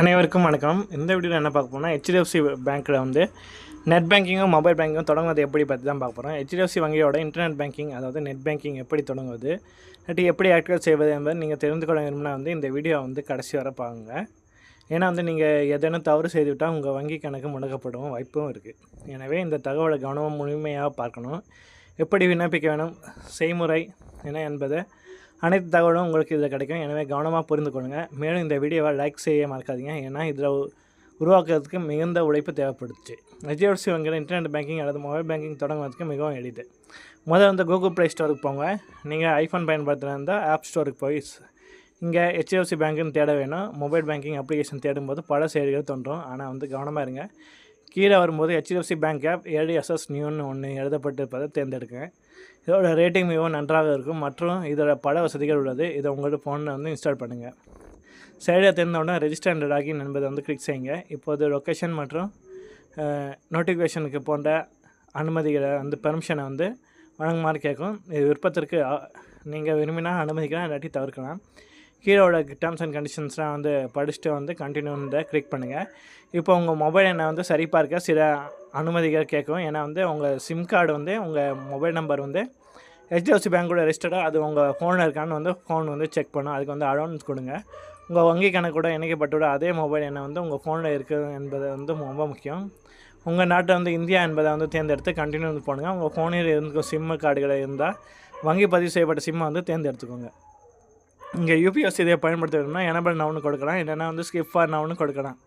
அனைவருக்கும் வணக்கம். இந்த வீடியோவில் என்ன பார்க்க போனால் ஹெச்டிஎஃப்சி பேங்க்கில் வந்து நெட் பேங்கிங்கும் மொபைல் பேங்கிங்கும் தொடங்குவது எப்படி பற்றி தான் பார்க்க போகிறோம். ஹெச்டிஎஃப்சி வங்கியோட இன்டர்நெட் பேங்கிங் அதாவது நெட் பேங்கிங் எப்படி தொடங்குவது, இல்லாட்டி எப்படி ஆக்டிவேட் செய்வது என்பதை நீங்கள் தெரிந்து கொள்ள விரும்பினா வந்து இந்த வீடியோ வந்து கடைசி வர பாருங்க. ஏன்னா வந்து நீங்கள் எதேனும் தவறு செய்துவிட்டால் உங்கள் வங்கி கணக்கு முடக்கப்படும் வாய்ப்பும் இருக்குது. எனவே இந்த தகவலை கவனமாக முழுமையாக பார்க்கணும். எப்படி விண்ணப்பிக்க வேணும், செய்முறை என்ன என்பதை அனைத்து தகவலும் உங்களுக்கு இதில் கிடைக்கும். எனவே கவனமாக புரிந்து கொள்ளுங்கள். மேலும் இந்த வீடியோவை லைக் செய்ய மறக்காதீங்க. ஏன்னா இதில் உருவாக்குறதுக்கு மிகுந்த உழைப்பு தேவைப்படுச்சு. ஹெச்டிஎஃப்சி வங்கியில் இன்டர்நெட் பேங்கிங் அல்லது மொபைல் பேங்கிங் தொடங்குவதற்கு மிகவும் எளிது. முதல்ல வந்து கூகுள் ப்ளே ஸ்டோருக்கு போங்க. நீங்கள் ஐஃபோன் பயன்படுத்துகிறதா ஆப் ஸ்டோருக்கு போய் இங்கே ஹெச்டிஎஃப்சி பேங்க்குன்னு தேட வேணும். மொபைல் பேங்கிங் அப்ளிகேஷன் தேடும்போது பல செயலிகள் தோன்றும். ஆனால் வந்து கவனமாக இருங்க. கீழே வரும்போது ஹெச்டிஎஃப்சி பேங்க் ஆப் 7SS நியூன்னு ஒன்று எழுதப்பட்டிருப்பதை தேர்ந்தெடுங்க. இதோட ரேட்டிங் மிகவும் நன்றாக இருக்கும் மற்றும் இதோட பல வசதிகள் உள்ளது. இதை உங்களோட ஃபோனில் வந்து இன்ஸ்டால் பண்ணுங்கள். செயலியை தெரிந்தவுடனே ரெஜிஸ்டர் அண்ட் லாகின் என்பதை வந்து கிளிக் செய்யுங்க. இப்போது லொக்கேஷன் மற்றும் நோட்டிஃபிகேஷனுக்கு போன்ற அனுமதிகளை வந்து பெர்மிஷனை வந்து வழங்குமாறு கேட்கும். இது விருப்பத்திற்கு நீங்கள் விரும்பினா அனுமதிக்கலாம், இல்லாட்டி தவிர்க்கலாம். கீழோட டேர்ம்ஸ் அண்ட் கண்டிஷன்ஸ்லாம் வந்து படிச்சுட்டு வந்து கண்டினியூன்ற கிளிக் பண்ணுங்கள். இப்போ உங்கள் மொபைல் எண்ணை வந்து சரிபார்க்க சில அனுமதிகள் கேட்கும். ஏன்னா வந்து உங்கள் சிம் கார்டு வந்து உங்கள் மொபைல் நம்பர் வந்து ஹெச்டிஎஃப்சி பேங்க்கோட ரெஜிஸ்டர்டாக அது உங்கள் ஃபோனில் இருக்கான்னு வந்து ஃபோன் வந்து செக் பண்ணும். அதுக்கு வந்து அலோன்ஸ் கொடுங்க. உங்கள் வங்கி கணக்கூட இணைக்கப்பட்டுள்ள அதே மொபைல் எண்ணை வந்து உங்கள் ஃபோனில் இருக்குது என்பது வந்து ரொம்ப முக்கியம். உங்கள் நாட்டை வந்து இந்தியா என்பதை வந்து தேர்ந்தெடுத்து கண்டினியூ வந்து போடுங்க. உங்கள் ஃபோனில் இருக்க சிம்மு கார்டுகள் இருந்தால் வங்கி பதிவு செய்யப்பட்ட சிம்மை வந்து தேர்ந்தெடுத்துக்கோங்க. இங்கே யூபிஎஸ் இதை பயன்படுத்த வேணும்னா எனபிள் நவுன்னு கொடுக்கலாம், இல்லைன்னா வந்து ஸ்கிப் ஃபார் நவுன்னு கொடுக்கலாம்.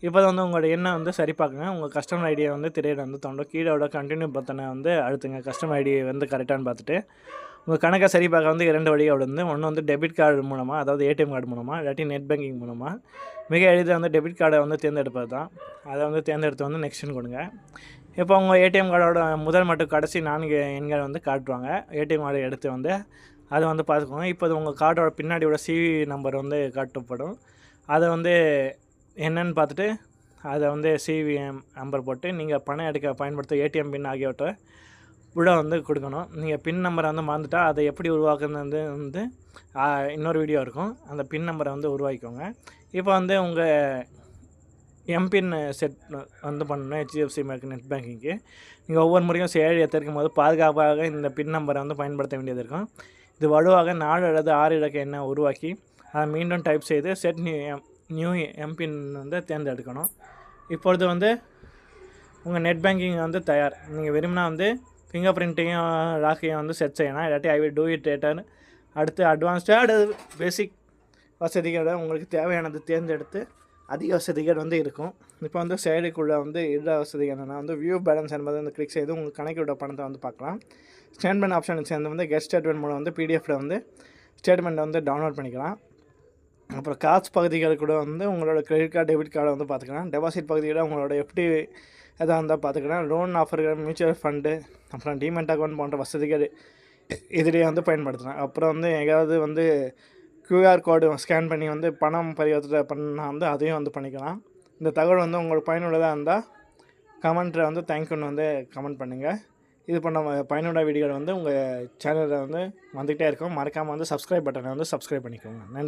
இப்போ வந்து உங்களோட எண்ணை வந்து சரி பார்க்குங்க. உங்கள் கஸ்டமர் ஐடியை வந்து திரையில வந்து தோண்டும். கீழோட கண்டினியூ பட்டனை வந்து அழுத்துங்க. கஸ்டமர் ஐடி வந்து கரெக்டானு பார்த்துட்டு உங்கள் கணக்கை சரி பார்க்க வந்து 2 வழியாக வந்து ஒன்று வந்து டெபிட் கார்டு மூலமாக, அதாவது ஏடிஎம் கார்டு மூலமாக, இல்லாட்டி நெட் பேங்கிங் மூலமாக. மிக எளிதாக வந்து டெபிட் கார்டை வந்து தேர்ந்தெடுப்பது தான். அதை வந்து தேர்ந்தெடுத்து வந்து நெக்ஸ்ட்னு கொடுங்க. இப்போ உங்கள் ஏடிஎம் கார்டோட முதல் மற்றும் கடைசி 4 எண்கள் வந்து காட்டுவாங்க. ஏடிஎம் கார்டை எடுத்து வந்து அதை வந்து பார்த்துக்கோங்க. இப்போ அது உங்கள் கார்டோட பின்னாடியோட சிவி நம்பர் வந்து காட்டப்படும். அதை வந்து என்னன்னு பார்த்துட்டு அதை வந்து சிவிஎம் நம்பர் போட்டு நீங்கள் பணம் எடுக்க பயன்படுத்த ஏடிஎம் பின் ஆகியவற்றை உள்ள வந்து கொடுக்கணும். நீங்கள் பின் நம்பரை வந்து மறந்துட்டால் அதை எப்படி உருவாக்குறது வந்து இன்னொரு வீடியோ இருக்கும். அந்த பின் நம்பரை வந்து உருவாக்கிக்கோங்க. இப்போ வந்து உங்கள் எம்பின் செட் வந்து பண்ணணும். ஹெச்டிஎஃப்சி பேங்க் நெட் பேங்கிங்க்கு நீங்கள் ஒவ்வொரு முறையும் செயலியை திறக்கும் போது பாதுகாப்பாக இந்த பின் நம்பரை வந்து பயன்படுத்த வேண்டியது இருக்கும். இது வலுவாக 4 அல்லது 6 இலக்க எண்ணை உருவாக்கி அதை மீண்டும் டைப் செய்து செட் நியூ எம்பின் வந்து தேர்ந்தெடுக்கணும். இப்பொழுது வந்து உங்கள் நெட் பேங்கிங் வந்து தயார். நீங்கள் விரும்பினா வந்து ஃபிங்கர் பிரிண்ட்டையும் லாக்கையும் வந்து செட் செய்யலாம், இல்லாட்டி I will do it later. அடுத்து அட்வான்ஸ்டாக பேசிக் வசதிகளை உங்களுக்கு தேவையானது தேர்ந்தெடுத்து அதிக வசதிகள் வந்து இருக்கும். இப்போ வந்து செயலிக்குள்ளே வந்து எல்லா வசதிகள் என்னென்னா வந்து வியூ பேலன்ஸ் என்பதை வந்து கிளிக் செய்து உங்கள் கணக்கோட பணத்தை வந்து பார்க்கலாம். ஸ்டேட்மெண்ட் ஆப்ஷன் சேர்ந்து வந்து கெட் ஸ்டேட்மெண்ட் மூலம் வந்து பிடிஎஃப்பில் வந்து ஸ்டேட்மெண்ட்டை வந்து டவுன்லோட் பண்ணிக்கலாம். அப்புறம் காசு பகுதிகள் கூட வந்து உங்களோட கிரெடிட் கார்டு டெபிட் கார்டை வந்து பார்த்துக்கலாம். டெபாசிட் பகுதியில் உங்களோட எஃப்டி எதாக இருந்தால் பார்த்துக்கலாம். லோன் ஆஃபர்கள், மியூச்சுவல் ஃபண்டு, அப்புறம் டிமெண்ட் அக்கௌண்ட் போன்ற வசதிகள் இதிலேயே வந்து பயன்படுத்தலாம். அப்புறம் வந்து எங்கேயாவது வந்து கியூஆர் கோடு ஸ்கேன் பண்ணி வந்து பணம் பரிவர்த்தனை பண்ணால் வந்து அதையும் வந்து பண்ணிக்கலாம். இந்த தகவல் வந்து உங்களுக்கு பயனுள்ளதாக இருந்தால் கமெண்ட்டில் வந்து தேங்க்யூன்னு வந்து கமெண்ட் பண்ணுங்கள். இது பண்ண பயனுள்ள வீடியோவில் வந்து உங்கள் சேனலில் வந்து வந்துகிட்டே இருக்கும். மறக்காமல் வந்து சப்ஸ்கிரைப் பட்டனை வந்து சப்ஸ்கிரைப் பண்ணிக்கோங்க. நன்றி.